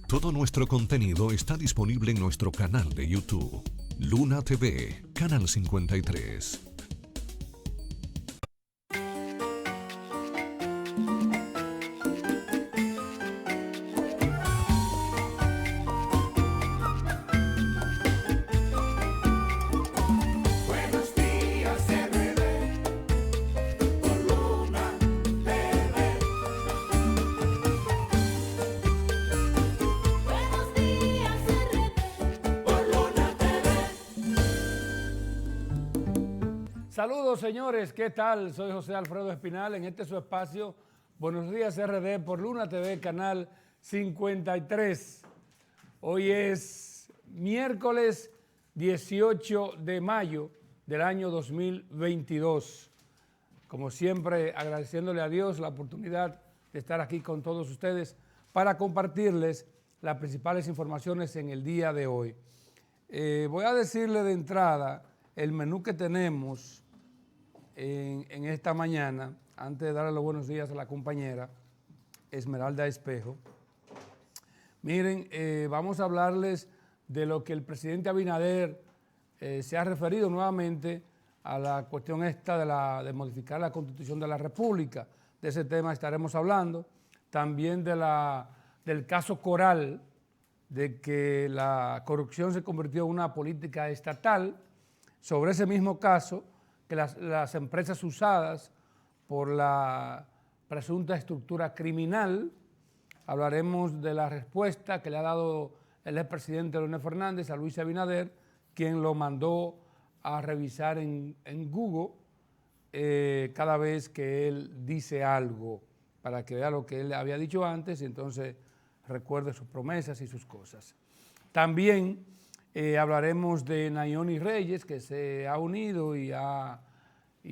Todo nuestro contenido está disponible en nuestro canal de YouTube, Luna TV, Canal 53. Saludos señores, ¿qué tal? Soy José Alfredo Espinal en este su espacio Buenos Días RD por Luna TV, Canal 53. Hoy es miércoles 18 de mayo del año 2022. Como siempre, agradeciéndole a Dios la oportunidad de estar aquí con todos ustedes para compartirles las principales informaciones en el día de hoy. Voy a decirle de entrada el menú que tenemos en esta mañana, antes de darle los buenos días a la compañera Esmeralda Espejo. Miren, vamos a hablarles de lo que el presidente Abinader se ha referido nuevamente a la cuestión esta de modificar la Constitución de la República. De ese tema estaremos hablando. También del caso Coral, de que la corrupción se convirtió en una política estatal. Sobre ese mismo caso, que las empresas usadas por la presunta estructura criminal, hablaremos de la respuesta que le ha dado el expresidente Leonel Fernández a Luis Abinader, quien lo mandó a revisar en Google cada vez que él dice algo, para que vea lo que él había dicho antes y entonces recuerde sus promesas y sus cosas. También hablaremos de Nayoni Reyes, que se ha unido y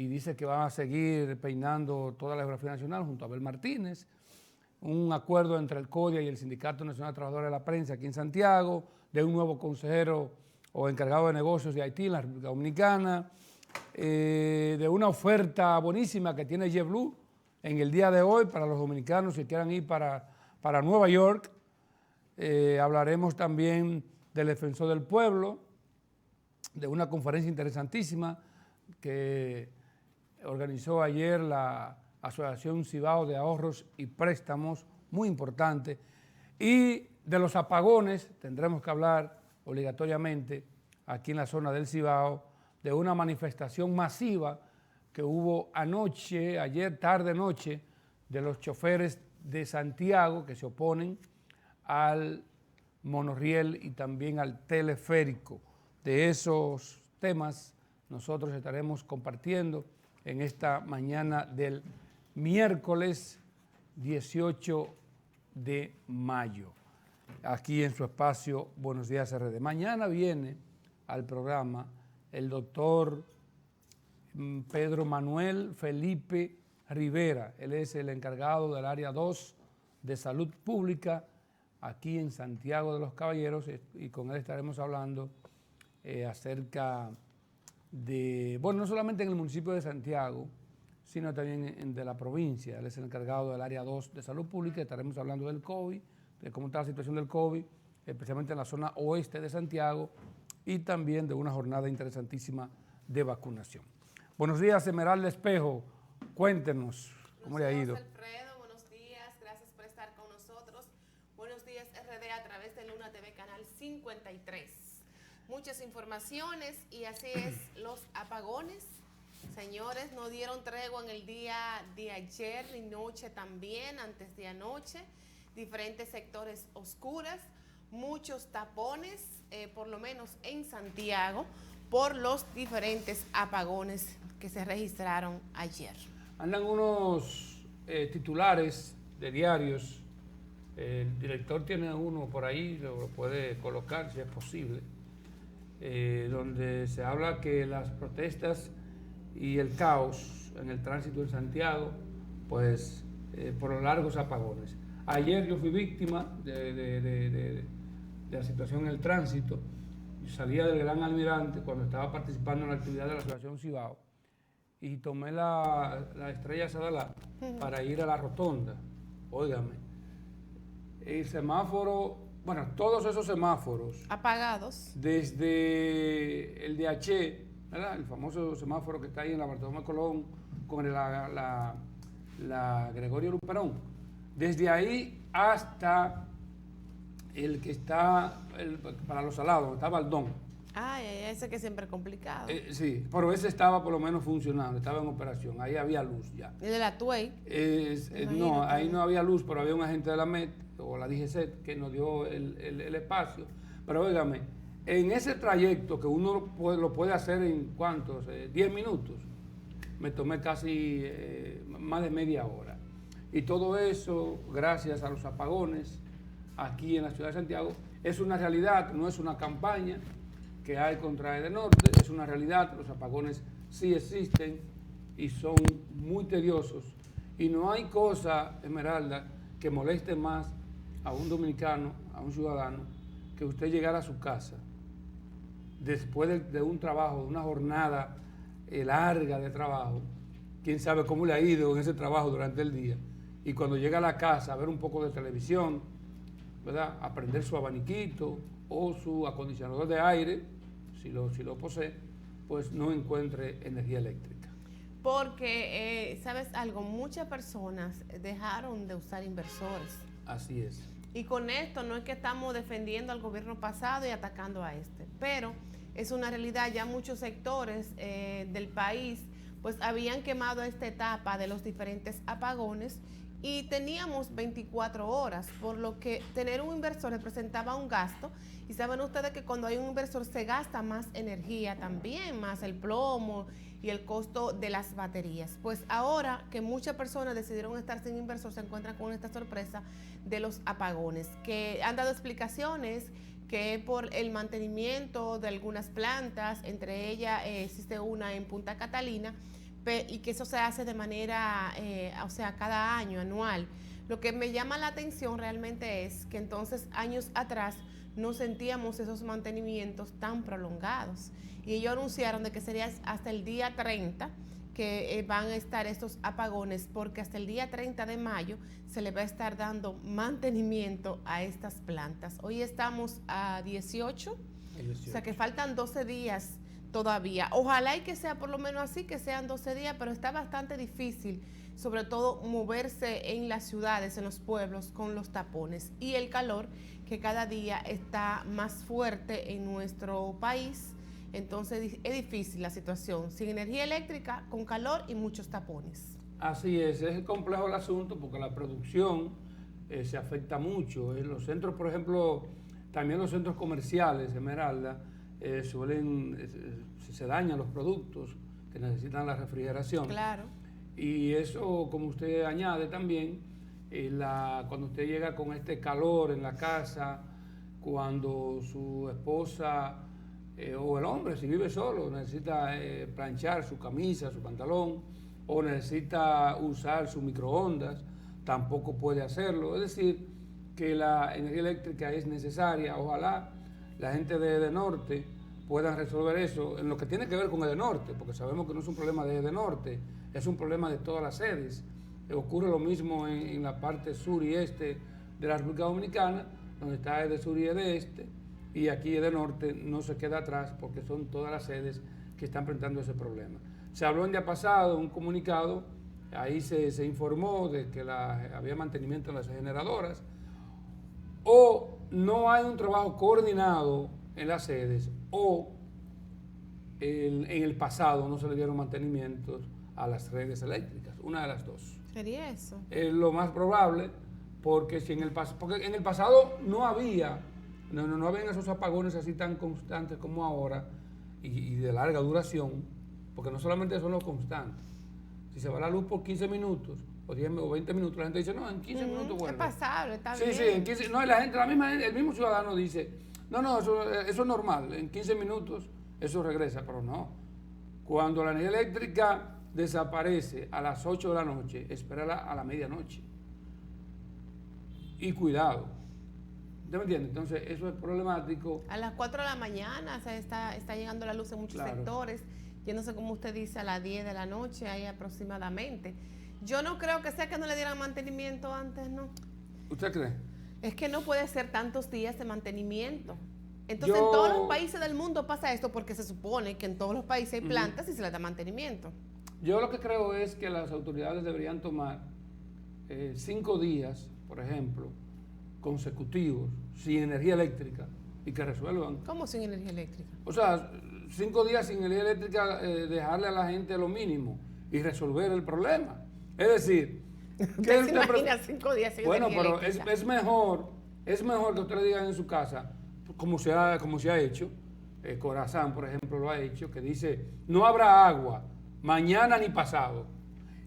dice que va a seguir peinando toda la geografía nacional junto a Abel Martínez. Un acuerdo entre el CODIA y el Sindicato Nacional de Trabajadores de la Prensa aquí en Santiago, de un nuevo consejero o encargado de negocios de Haití en la República Dominicana, de una oferta buenísima que tiene JetBlue en el día de hoy para los dominicanos que quieran ir para Nueva York. Hablaremos también del Defensor del Pueblo, de una conferencia interesantísima que organizó ayer la Asociación Cibao de Ahorros y Préstamos, muy importante, y de los apagones tendremos que hablar obligatoriamente aquí en la zona del Cibao, de una manifestación masiva que hubo ayer tarde-noche, de los choferes de Santiago que se oponen al monorriel y también al teleférico. De esos temas nosotros estaremos compartiendo en esta mañana del miércoles 18 de mayo, aquí en su espacio Buenos Días RD. Mañana viene al programa el doctor Pedro Manuel Felipe Rivera. Él es el encargado del área 2 de salud pública aquí en Santiago de los Caballeros, y con él estaremos hablando acerca de, bueno, no solamente en el municipio de Santiago, sino también de la provincia. Él es el encargado del área 2 de salud pública. Estaremos hablando del COVID, de cómo está la situación del COVID, especialmente en la zona oeste de Santiago, y también de una jornada interesantísima de vacunación. Buenos días, Esmeralda Espejo. Cuéntenos cómo le ha ido. Alfredo, buenos días. Gracias por estar con nosotros. Buenos días, RD, a través de Luna TV, Canal 53. Muchas informaciones y así es, los apagones, señores, no dieron tregua en el día de ayer ni noche también, antes de anoche, diferentes sectores oscuras, muchos tapones, por lo menos en Santiago, por los diferentes apagones que se registraron ayer. Andan unos titulares de diarios, el director tiene uno por ahí, lo puede colocar si es posible, donde se habla que las protestas y el caos en el tránsito en Santiago, pues por los largos apagones. Ayer yo fui víctima de la situación en el tránsito. Yo salía del Gran Almirante cuando estaba participando en la actividad de la Asociación Cibao y tomé la Estrella Sadalá para ir a la rotonda. Óigame, el semáforo bueno, todos esos semáforos, apagados. desde el DH, ¿verdad? El famoso semáforo que está ahí en la Bartolomé Colón con la Gregorio Luperón, desde ahí hasta el que está para los salados, está Baldón. Ese que siempre es complicado. Sí, pero ese estaba por lo menos funcionando, estaba en operación, ahí había luz ya. ¿Y de la Tuey? No, ahí no había luz, pero había un agente de la MET o la DGCET que nos dio el espacio. Pero óigame, en ese trayecto que uno lo puede hacer en ¿cuántos? 10 minutos, me tomé casi más de media hora. Y todo eso, gracias a los apagones aquí en la ciudad de Santiago, es una realidad, no es una campaña que hay contra Edenorte, es una realidad, los apagones sí existen y son muy tediosos. Y no hay cosa, Esmeralda, que moleste más a un dominicano, a un ciudadano, que usted llegar a su casa después de un trabajo, de una jornada larga de trabajo, quién sabe cómo le ha ido en ese trabajo durante el día, y cuando llega a la casa a ver un poco de televisión, ¿verdad? A prender su abaniquito o su acondicionador de aire, si lo posee, pues no encuentre energía eléctrica. Porque, ¿sabes algo? Muchas personas dejaron de usar inversores. Así es. Y con esto no es que estamos defendiendo al gobierno pasado y atacando a este, pero es una realidad. Ya muchos sectores del país pues habían quemado esta etapa de los diferentes apagones y teníamos 24 horas, por lo que tener un inversor representaba un gasto. Y saben ustedes que cuando hay un inversor se gasta más energía también, más el plomo y el costo de las baterías. Pues ahora que muchas personas decidieron estar sin inversor, se encuentran con esta sorpresa de los apagones, que han dado explicaciones que por el mantenimiento de algunas plantas, entre ellas existe una en Punta Catalina, y que eso se hace de manera, o sea, cada año, anual. Lo que me llama la atención realmente es que entonces años atrás no sentíamos esos mantenimientos tan prolongados. Y ellos anunciaron de que sería hasta el día 30 que van a estar estos apagones, porque hasta el día 30 de mayo se le va a estar dando mantenimiento a estas plantas. Hoy estamos a 18, o sea que faltan 12 días todavía. Ojalá y que sea por lo menos así, que sean 12 días, pero está bastante difícil, sobre todo moverse en las ciudades, en los pueblos, con los tapones y el calor que cada día está más fuerte en nuestro país. Entonces es difícil la situación, sin energía eléctrica, con calor y muchos tapones. Así es complejo el asunto porque la producción se afecta mucho. En los centros, por ejemplo, también los centros comerciales, Esmeralda, se dañan los productos que necesitan la refrigeración. Claro. Y eso, como usted añade también, cuando usted llega con este calor en la casa, cuando su esposa o el hombre, si vive solo, necesita planchar su camisa, su pantalón, o necesita usar su microondas, tampoco puede hacerlo. Es decir, que la energía eléctrica es necesaria. Ojalá la gente de Edenorte puedan resolver eso en lo que tiene que ver con Edenorte, porque sabemos que no es un problema de Edenorte, es un problema de todas las sedes. Ocurre lo mismo en la parte sur y este de la República Dominicana, donde está Edesur y Edeste, y aquí Edenorte no se queda atrás porque son todas las sedes que están enfrentando ese problema. Se habló el día pasado, un comunicado, ahí se informó de que había mantenimiento en las generadoras, o no hay un trabajo coordinado en las sedes, o en el pasado no se le dieron mantenimientos a las redes eléctricas, una de las dos. ¿Sería eso? Es lo más probable, porque en el pasado no habían esos apagones así tan constantes como ahora y de larga duración, porque no solamente son los constantes. Si se va la luz por 15 minutos o 10 o 20 minutos, la gente dice, no, en 15 minutos vuelve. Es pasable, está bien. Sí, en 15, no, el mismo ciudadano dice, no, eso es normal, en 15 minutos eso regresa, pero no. Cuando la energía eléctrica desaparece a las 8 de la noche, espérala a la medianoche. Y cuidado. ¿Usted me entiende? Entonces, eso es problemático. A las 4 de la mañana está llegando la luz en muchos sectores. Yo no sé cómo usted dice, a las 10 de la noche, ahí aproximadamente. Yo no creo que sea que no le dieran mantenimiento antes, ¿no? ¿Usted cree? Es que no puede ser tantos días de mantenimiento. Entonces, Yo- en todos los países del mundo pasa esto porque se supone que en todos los países hay plantas y se les da mantenimiento. Yo lo que creo es que las autoridades deberían tomar 5 días, por ejemplo, consecutivos, sin energía eléctrica y que resuelvan. ¿Cómo sin energía eléctrica? O sea, 5 días sin energía eléctrica, dejarle a la gente lo mínimo y resolver el problema. Es decir, ¿Usted se imagina 5 días sin bueno, energía pero eléctrica? es mejor que ustedes digan en su casa, como se ha hecho, Corazán, por ejemplo, lo ha hecho, que dice, no habrá agua, mañana ni pasado.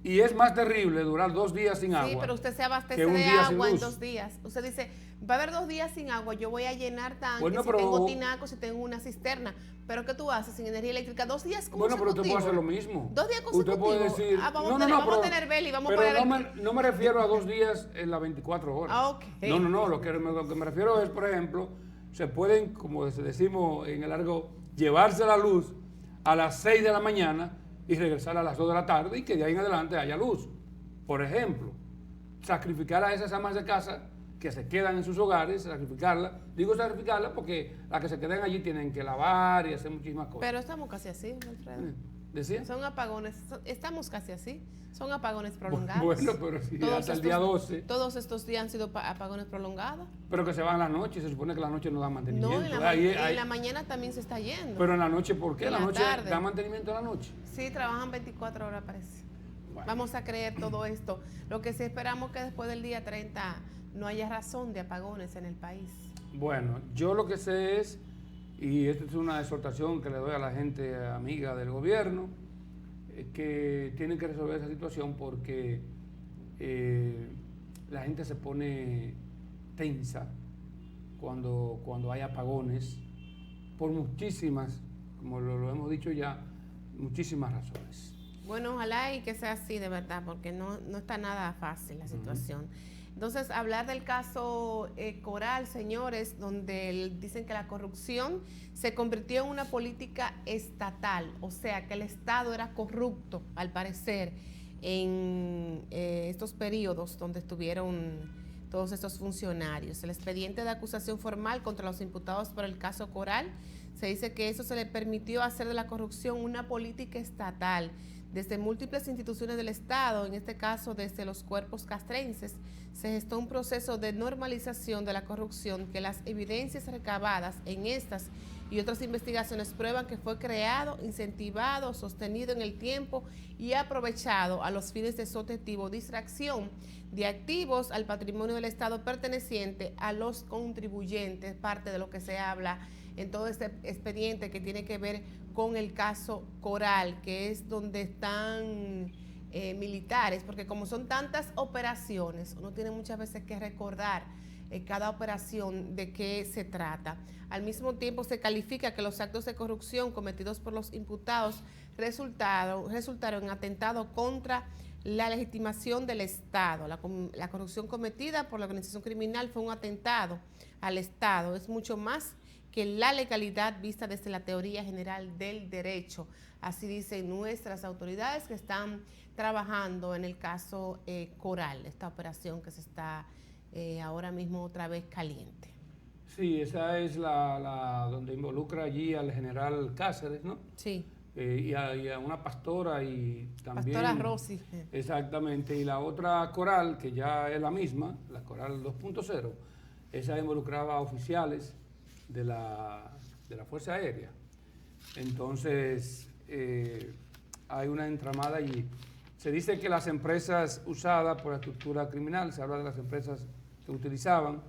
Y es más terrible durar 2 días sin agua. Sí, pero usted se abastece que un de día sin agua en luz. 2 días. Usted dice, va a haber 2 días sin agua, yo voy a llenar tanques, Bueno, si pero- tengo tinacos, si tengo una cisterna. Pero ¿qué tú haces sin energía eléctrica? 2 días Bueno, consecutivos. pero usted puede hacer lo mismo. 2 días Usted puede consecutivos. decir, Vamos a tener vela y vamos a pero poner... no me refiero a 2 días en las 24 horas. Ah, ok. No, lo que me refiero es, por ejemplo, se pueden, como decimos en el argot, llevarse la luz a las 6 de la mañana y regresar a las 2 de la tarde y que de ahí en adelante haya luz. Por ejemplo, sacrificar a esas amas de casa que se quedan en sus hogares, sacrificarlas. Digo sacrificarlas porque las que se quedan allí tienen que lavar y hacer muchísimas cosas. Pero estamos casi así, Alfredo. ¿Decía? Son apagones, estamos casi así. Son apagones prolongados. Bueno, pero sí, hasta el día 12. Todos estos días han sido apagones prolongados. Pero que se van a la noche, se supone que la noche no da mantenimiento. No, en la mañana también se está yendo. Pero en la noche, ¿por qué? En La la noche tarde. da mantenimiento en la noche. Sí, trabajan 24 horas, parece. Bueno. Vamos a creer todo esto. Lo que sí esperamos que después del día 30 no haya razón de apagones en el país. Bueno, yo lo que sé es, y esta es una exhortación que le doy a la gente amiga del gobierno, que tienen que resolver esa situación porque la gente se pone tensa cuando hay apagones por muchísimas, como lo hemos dicho ya, muchísimas razones. Bueno, ojalá y que sea así de verdad, porque no está nada fácil la situación. Entonces, hablar del caso Coral, señores, donde dicen que la corrupción se convirtió en una política estatal, o sea, que el Estado era corrupto, al parecer, en estos periodos donde estuvieron todos estos funcionarios. El expediente de acusación formal contra los imputados por el caso Coral, se dice que eso se le permitió hacer de la corrupción una política estatal. Desde múltiples instituciones del Estado, en este caso desde los cuerpos castrenses, se gestó un proceso de normalización de la corrupción que las evidencias recabadas en estas y otras investigaciones prueban que fue creado, incentivado, sostenido en el tiempo y aprovechado a los fines de su objetivo, distracción de activos al patrimonio del Estado perteneciente a los contribuyentes, parte de lo que se habla en todo este expediente que tiene que ver con el caso Coral, que es donde están militares, porque como son tantas operaciones, uno tiene muchas veces que recordar cada operación de qué se trata. Al mismo tiempo se califica que los actos de corrupción cometidos por los imputados resultaron en atentado contra la legitimación del Estado. La corrupción cometida por la organización criminal fue un atentado al Estado, es mucho más que la legalidad vista desde la teoría general del derecho. Así dicen nuestras autoridades que están trabajando en el caso Coral, esta operación que se está ahora mismo otra vez caliente. Sí, esa es la donde involucra allí al general Cáceres, ¿no? Sí. Y a una pastora y también... Pastora Rosy. Exactamente, y la otra Coral, que ya es la misma, la Coral 2.0, esa involucraba a oficiales de la Fuerza Aérea. Entonces, hay una entramada allí. Se dice que las empresas usadas por la estructura criminal, se habla de las empresas que utilizaban,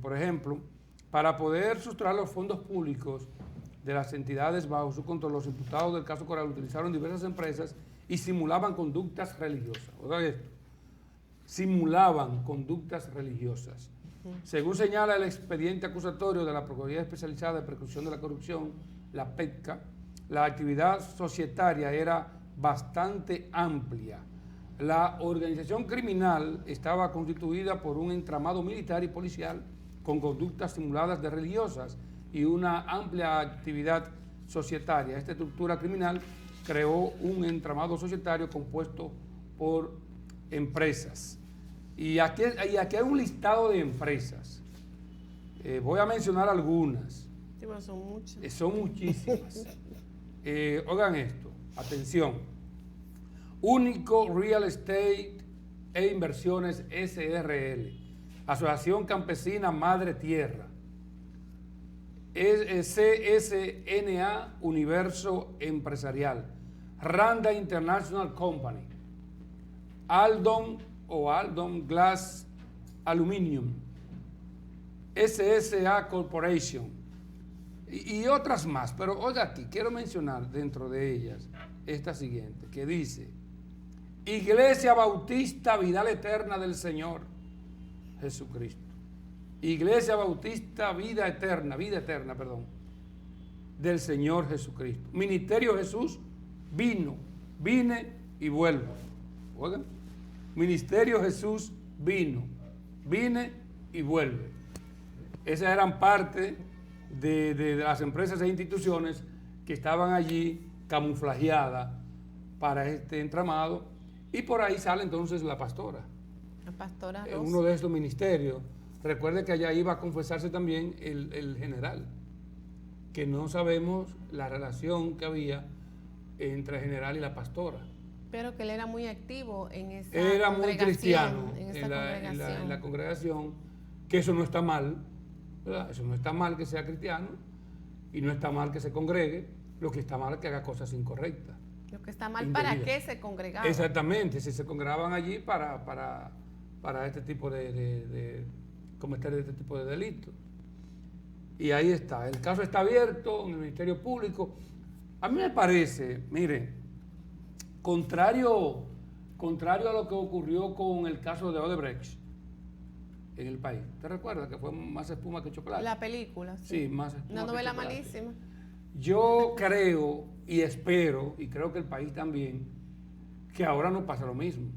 por ejemplo, para poder sustraer los fondos públicos de las entidades bajo su control, los imputados del caso Coral utilizaron diversas empresas y simulaban conductas religiosas. Oigan esto, simulaban conductas religiosas. Según señala el expediente acusatorio de la Procuraduría Especializada de Persecución de la Corrupción, la PETCA, la actividad societaria era bastante amplia. La organización criminal estaba constituida por un entramado militar y policial con conductas simuladas de religiosas y una amplia actividad societaria. Esta estructura criminal creó un entramado societario compuesto por empresas. Y aquí hay un listado de empresas. Voy a mencionar algunas. Sí, bueno, son muchas. Son muchísimas. Oigan esto, atención. Único Real Estate e Inversiones SRL, Asociación Campesina Madre Tierra, CSNA Universo Empresarial, Randa International Company, Aldon Glass Aluminium, SSA Corporation y otras más. Pero oiga aquí, quiero mencionar dentro de ellas esta siguiente, que dice: Iglesia Bautista Vida Eterna del Señor Jesucristo. Iglesia Bautista Vida Eterna, perdón, del Señor Jesucristo. Ministerio Jesús vine y vuelvo. Oigan, Ministerio Jesús vine y vuelve. Esas eran parte de las empresas e instituciones que estaban allí camuflajeadas para este entramado, y por ahí sale entonces la pastora. La pastora Rosa. Uno de estos ministerios. Recuerde que allá iba a confesarse también el general, que no sabemos la relación que había entre el general y la pastora. Pero que él era muy activo en esa era congregación. Muy cristiano En la congregación, que eso no está mal, ¿verdad? Eso no está mal que sea cristiano y no está mal que se congregue, lo que está mal es que haga cosas incorrectas. Lo que está mal, ¿para qué se congregaban? Exactamente, si se congregaban allí para este tipo de cometer este tipo de delitos. Y ahí está, el caso está abierto en el Ministerio Público. A mí me parece, mire, contrario a lo que ocurrió con el caso de Odebrecht en el país. ¿Te recuerdas que fue más espuma que chocolate? La película. Sí, más espuma una novela que chocolate. malísima. Yo creo y espero, y creo que el país también, que ahora no pasa lo mismo.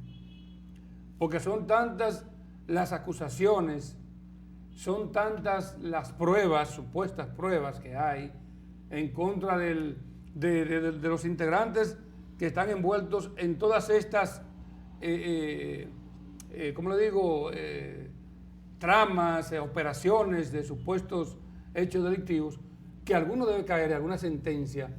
Porque son tantas las acusaciones, son tantas las pruebas, supuestas pruebas que hay en contra de los integrantes que están envueltos en todas estas, ¿cómo le digo?, tramas, operaciones de supuestos hechos delictivos, que alguno debe caer, alguna sentencia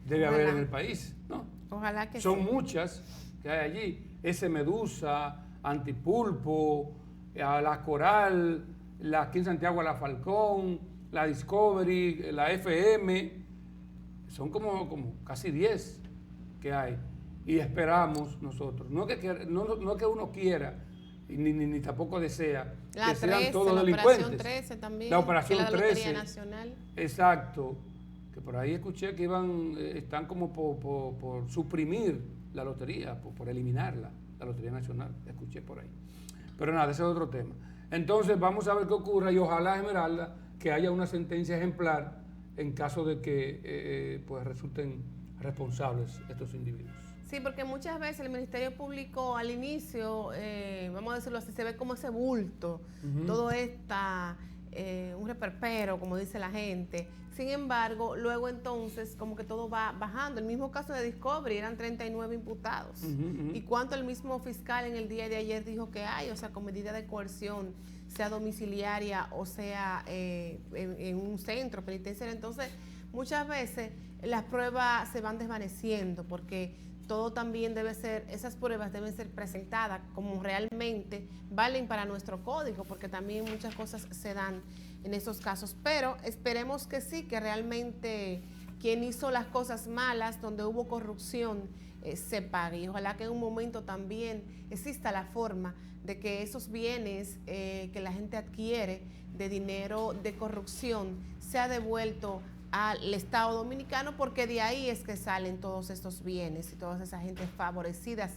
debe haber en el país, ¿no? Ojalá que son sí. muchas que hay allí. Ese Medusa, Antipulpo, la Coral, la aquí en Santiago la Falcón, la Discovery, la FM, son como casi 10 que hay. Y esperamos nosotros, no que uno quiera, ni tampoco desea, la que sean 13, todos la delincuentes. Operación 13 también. La Operación la 13. Lotería Nacional. Exacto. Que por ahí escuché que están como por suprimir la lotería, por eliminarla, la Lotería Nacional. Escuché por ahí. Pero nada, ese es otro tema. Entonces vamos a ver qué ocurre y ojalá, Esmeralda, que haya una sentencia ejemplar en caso de que pues resulten responsables estos individuos. Sí, porque muchas veces el Ministerio Público al inicio, vamos a decirlo así, se ve como ese bulto, todo está un reperpero, como dice la gente. Sin embargo, luego entonces como que todo va bajando. El mismo caso de Discovery, eran 39 imputados. Y cuánto el mismo fiscal en el día de ayer dijo que hay, o sea, con medida de coerción, sea domiciliaria o sea en un centro penitenciario. Entonces, muchas veces las pruebas se van desvaneciendo porque todo también debe ser, esas pruebas deben ser presentadas como realmente valen para nuestro código, porque también muchas cosas se dan en esos casos. Pero esperemos que sí, que realmente quien hizo las cosas malas, donde hubo corrupción, se pague. Y ojalá que en un momento también exista la forma de que esos bienes que la gente adquiere de dinero de corrupción sea devuelto al Estado Dominicano, porque de ahí es que salen todos estos bienes y todas esas gentes favorecidas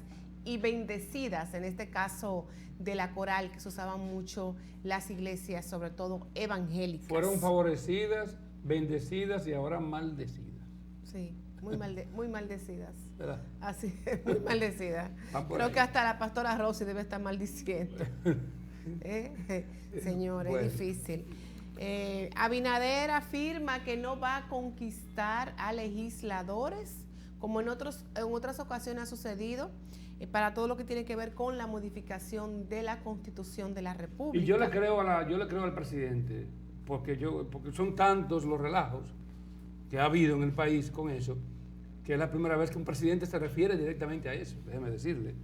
y bendecidas, en este caso de la Coral, que se usaban mucho las iglesias, sobre todo evangélicas. Fueron favorecidas, bendecidas y ahora maldecidas. Sí, muy maldecidas. ¿Verdad? Así es, muy maldecidas. Creo que hasta la pastora Rosy debe estar maldiciendo. Señores, bueno. Es difícil. Abinader afirma que no va a conquistar a legisladores, como en otras ocasiones ha sucedido. para todo lo que tiene que ver con la modificación de la Constitución de la República. Y yo le creo al presidente, porque son tantos los relajos que ha habido en el país con eso, que es la primera vez que un presidente se refiere directamente a eso, déjeme decirle.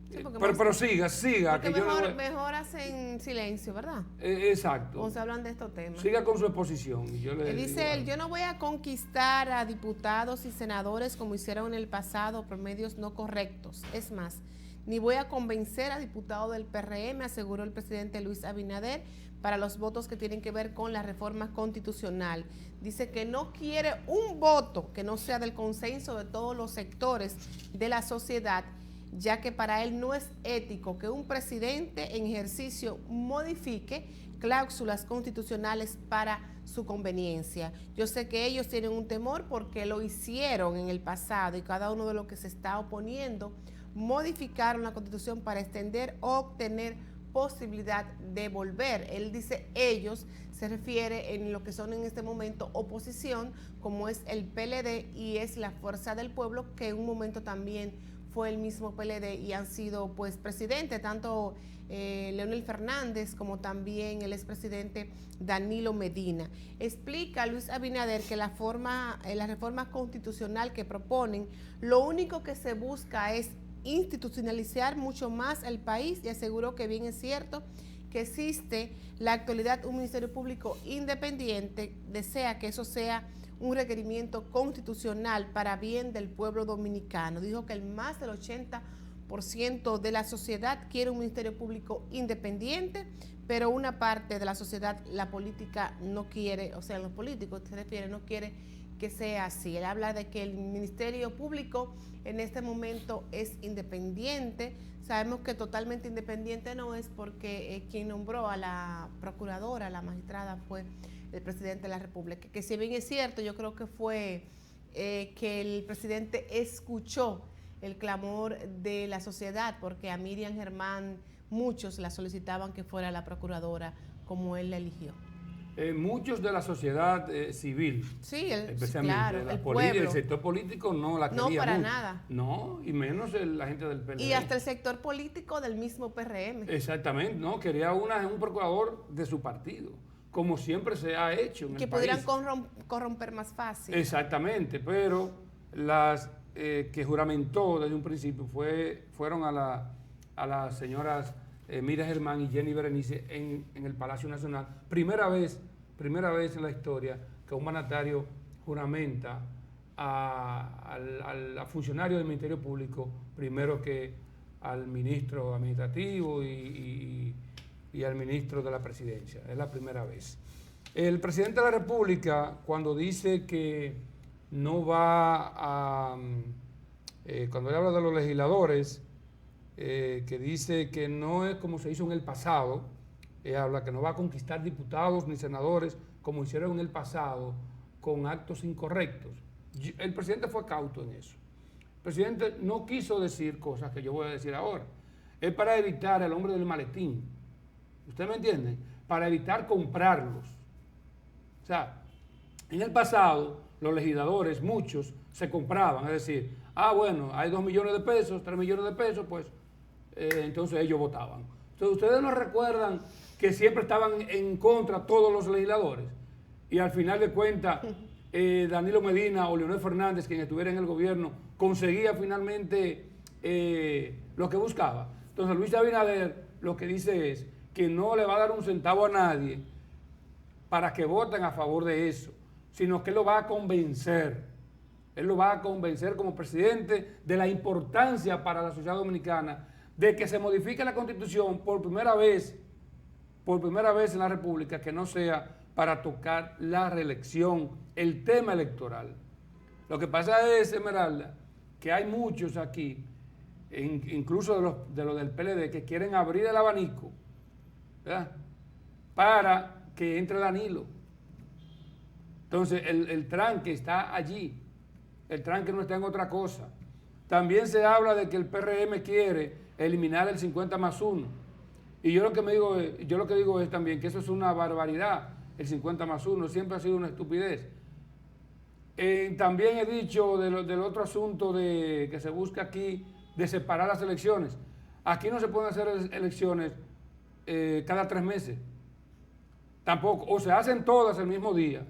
Sí, pero siga. Porque mejor hacen silencio, ¿verdad? Exacto. Cuando se hablan de estos temas. Siga con su exposición. Y dice él, yo no voy a conquistar a diputados y senadores como hicieron en el pasado por medios no correctos. Es más, ni voy a convencer a diputados del PRM, aseguró el presidente Luis Abinader, para los votos que tienen que ver con la reforma constitucional. Dice que no quiere un voto que no sea del consenso de todos los sectores de la sociedad, ya que para él no es ético que un presidente en ejercicio modifique cláusulas constitucionales para su conveniencia. Yo sé que ellos tienen un temor porque lo hicieron en el pasado y cada uno de los que se está oponiendo modificaron la Constitución para extender o obtener posibilidad de volver. Él dice ellos, se refiere en lo que son en este momento oposición, como es el PLD y es la Fuerza del Pueblo, que en un momento también fue el mismo PLD y han sido pues presidentes, tanto Leonel Fernández como también el expresidente Danilo Medina. Explica Luis Abinader que la reforma constitucional que proponen, lo único que se busca es institucionalizar mucho más el país y aseguró que bien es cierto que existe la actualidad un Ministerio Público independiente, desea que eso sea un requerimiento constitucional para bien del pueblo dominicano. Dijo que el más del 80% de la sociedad quiere un Ministerio Público independiente, pero una parte de la sociedad, la política, no quiere, o sea, los políticos se refiere, no quiere que sea así. Él habla de que el Ministerio Público en este momento es independiente. Sabemos que totalmente independiente no es porque quien nombró a la procuradora, la magistrada, fue el presidente de la República. Que si bien es cierto, yo creo que fue que el presidente escuchó el clamor de la sociedad, porque a Miriam Germán muchos la solicitaban que fuera la procuradora como él la eligió. Muchos de la sociedad civil, sí, especialmente claro, el sector político no la quería. No, para nada. No, y menos la gente del PLD. Y hasta el sector político del mismo PRM. Exactamente, no, quería un procurador de su partido, como siempre se ha hecho en el país. Que pudieran corromper más fácil. Exactamente, pero las que juramentó desde un principio fueron a las señoras Miriam Germán y Jenny Berenice en el Palacio Nacional. Primera vez en la historia que un mandatario juramenta a funcionario del Ministerio Público primero que al ministro administrativo y al ministro de la Presidencia. Es la primera vez. El presidente de la República, cuando dice que no va a... cuando él habla de los legisladores, que dice que no es como se hizo en el pasado, habla que no va a conquistar diputados ni senadores como hicieron en el pasado con actos incorrectos. El presidente fue cauto en eso. El presidente no quiso decir cosas que yo voy a decir ahora. Es para evitar el hombre del maletín. ¿Usted me entiende? Para evitar comprarlos. O sea, en el pasado los legisladores, muchos, se compraban. Es decir, bueno, hay 2 millones de pesos, 3 millones de pesos, pues entonces ellos votaban. Entonces, ¿ustedes no recuerdan que siempre estaban en contra todos los legisladores? Y al final de cuentas, Danilo Medina o Leonel Fernández, quien estuviera en el gobierno, conseguía finalmente lo que buscaba. Entonces, Luis Abinader lo que dice es que no le va a dar un centavo a nadie para que voten a favor de eso, sino que él lo va a convencer. Él lo va a convencer como presidente de la importancia para la sociedad dominicana de que se modifique la Constitución por primera vez en la República, que no sea para tocar la reelección, el tema electoral. Lo que pasa es, Esmeralda, que hay muchos aquí, incluso de los del PLD, que quieren abrir el abanico, ¿verdad?, para que entre Danilo. Entonces, el tranque está allí. El tranque no está en otra cosa. También se habla de que el PRM quiere eliminar el 50+1. Y yo lo que digo es también que eso es una barbaridad. El 50+1 siempre ha sido una estupidez. También he dicho del otro asunto que se busca aquí de separar las elecciones. Aquí no se pueden hacer elecciones cada 3 meses. Tampoco. O se hacen todas el mismo día,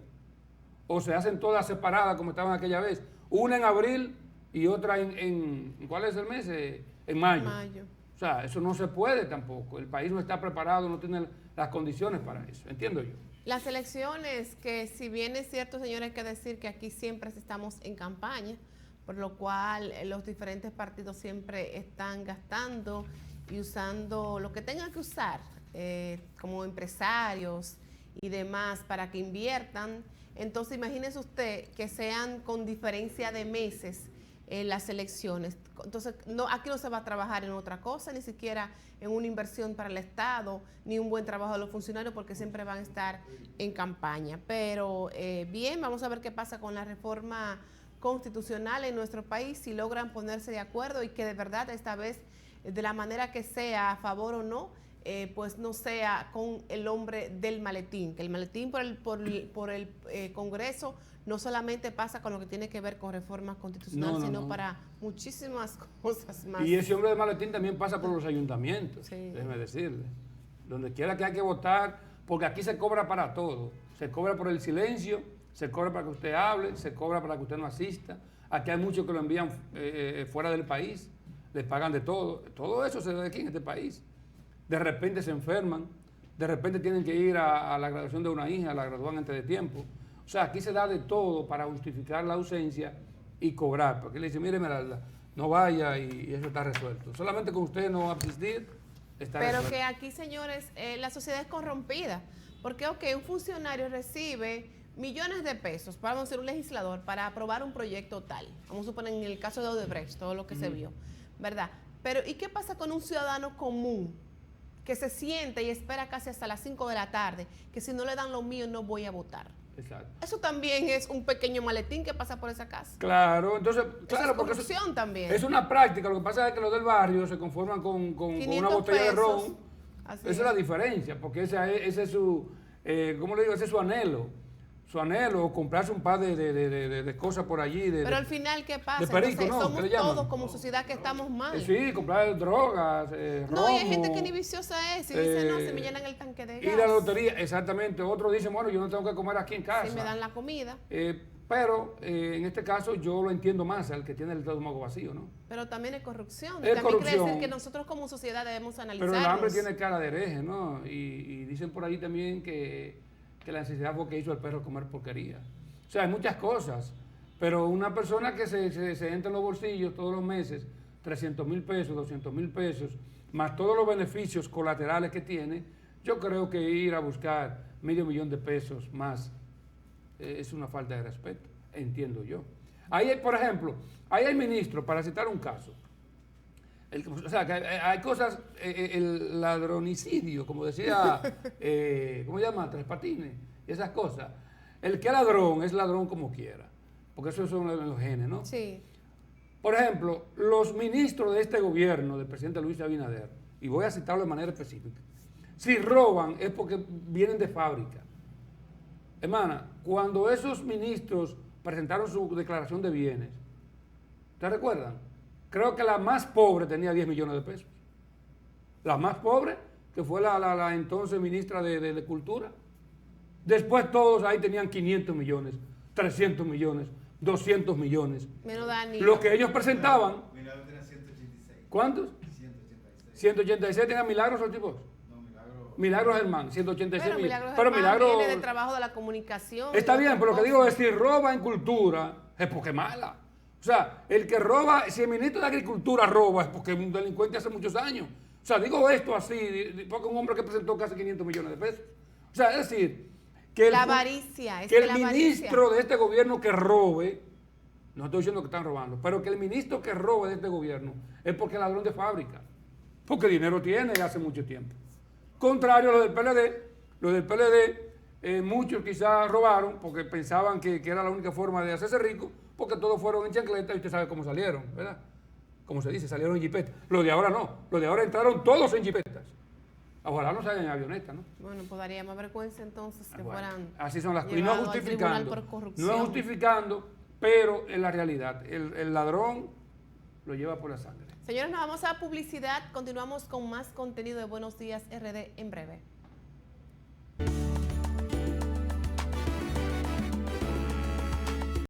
o se hacen todas separadas como estaban aquella vez. Una en abril y otra en ¿cuál es el mes? En mayo. O sea, eso no se puede tampoco. El país no está preparado, no tiene las condiciones para eso. Entiendo yo. Las elecciones, que si bien es cierto, señores, hay que decir que aquí siempre estamos en campaña, por lo cual los diferentes partidos siempre están gastando y usando lo que tengan que usar como empresarios y demás para que inviertan. Entonces imagínese usted que sean con diferencia de meses las elecciones. Entonces aquí no se va a trabajar en otra cosa, ni siquiera en una inversión para el Estado, ni un buen trabajo de los funcionarios, porque siempre van a estar en campaña. Pero bien, vamos a ver qué pasa con la reforma constitucional en nuestro país, si logran ponerse de acuerdo y que de verdad esta vez, de la manera que sea, a favor o no, pues no sea con el hombre del maletín, que el maletín por el Congreso no solamente pasa con lo que tiene que ver con reformas constitucionales, sino para muchísimas cosas más. Y ese hombre del maletín también pasa por los ayuntamientos, déjeme decirle. Donde quiera que hay que votar, porque aquí se cobra para todo. Se cobra por el silencio, se cobra para que usted hable, se cobra para que usted no asista. Aquí hay muchos que lo envían fuera del país, les pagan de todo. Todo eso se da aquí en este país. De repente se enferman, de repente tienen que ir a la graduación de una hija, la gradúan antes de tiempo. O sea, aquí se da de todo para justificar la ausencia y cobrar. Porque le dice, mire Esmeralda, no vaya y eso está resuelto. Solamente con usted no asistir, está resuelto. Pero que aquí, señores, la sociedad es corrompida. Porque, un funcionario recibe millones de pesos, vamos a ser un legislador, para aprobar un proyecto tal. Vamos a suponer en el caso de Odebrecht, todo lo que se vio, ¿verdad? Pero, ¿y qué pasa con un ciudadano común que se siente y espera casi hasta las 5 de la tarde, que si no le dan lo mío no voy a votar? Exacto. Eso también es un pequeño maletín que pasa por esa casa. Claro, entonces, claro, es porque corrupción también. Es una práctica. Lo que pasa es que los del barrio se conforman con una botella de ron. Esa es la diferencia, porque ese es su, ¿cómo le digo? Ese es su anhelo. Su anhelo, o comprarse un par de cosas por allí. Pero al final, ¿qué pasa? De perico, entonces, ¿no? somos todos como sociedad que estamos mal. Sí, comprar drogas, romo. No, y hay gente que ni viciosa es y dice, no, se me llenan el tanque de gas. Ir a la lotería, exactamente. Otros dicen, bueno, yo no tengo que comer aquí en casa. Si me dan la comida. Pero en este caso yo lo entiendo más al que tiene el estómago vacío, ¿no? Pero también es corrupción. Es también corrupción. quiere decir que nosotros como sociedad debemos analizarnos. Pero el hambre tiene cara de hereje, ¿no? Y dicen por ahí también que la necesidad fue que hizo al perro comer porquería. O sea, hay muchas cosas. Pero una persona que se entra en los bolsillos todos los meses, 300,000 pesos, 200,000 pesos, más todos los beneficios colaterales que tiene, yo creo que ir a buscar $500,000 de pesos más es una falta de respeto, entiendo yo. Ahí, por ejemplo, ahí hay ministros, para citar un caso, o sea, que hay cosas, el ladronicidio, como decía, ¿cómo se llama? Tres Patines, esas cosas. El que es ladrón como quiera, porque eso son los genes, ¿no? Sí. Por ejemplo, los ministros de este gobierno, del presidente Luis Abinader, y voy a citarlo de manera específica, si roban es porque vienen de fábrica. Hermana, cuando esos ministros presentaron su declaración de bienes, ¿te recuerdan? Creo que la más pobre tenía 10 millones de pesos. La más pobre, que fue la entonces ministra de Cultura. Después todos ahí tenían 500 millones, 300 millones, 200 millones. Menos Dani. Lo que ellos presentaban. Milagro tenía 186. ¿Cuántos? 186. 186 tenían Milagros o tipos. Milagros Germán, 186 millones. Pero Milagros viene de trabajo de la comunicación. Está bien, pero lo que digo es, si roba en cultura, es porque es mala. O sea, el que roba, si el ministro de Agricultura roba, es porque es un delincuente hace muchos años. O sea, digo esto así, porque un hombre que presentó casi 500 millones de pesos. O sea, es decir, que la avaricia. Que el ministro de este gobierno que robe, no estoy diciendo que están robando, pero que el ministro que robe de este gobierno es porque es ladrón de fábrica. Porque dinero tiene hace mucho tiempo. Contrario a lo del PLD, muchos quizás robaron porque pensaban que era la única forma de hacerse rico, porque todos fueron en chancleta y usted sabe cómo salieron, ¿verdad? Como se dice, salieron en jipetas. Los de ahora no, los de ahora entraron todos en jipetas. Ojalá no salgan en avioneta, ¿no? Bueno, pues daría más vergüenza entonces que fueran. Así son las cosas. Y no justificando, pero en la realidad, el ladrón lo lleva por la sangre. Señores, nos vamos a publicidad. Continuamos con más contenido de Buenos Días RD en breve.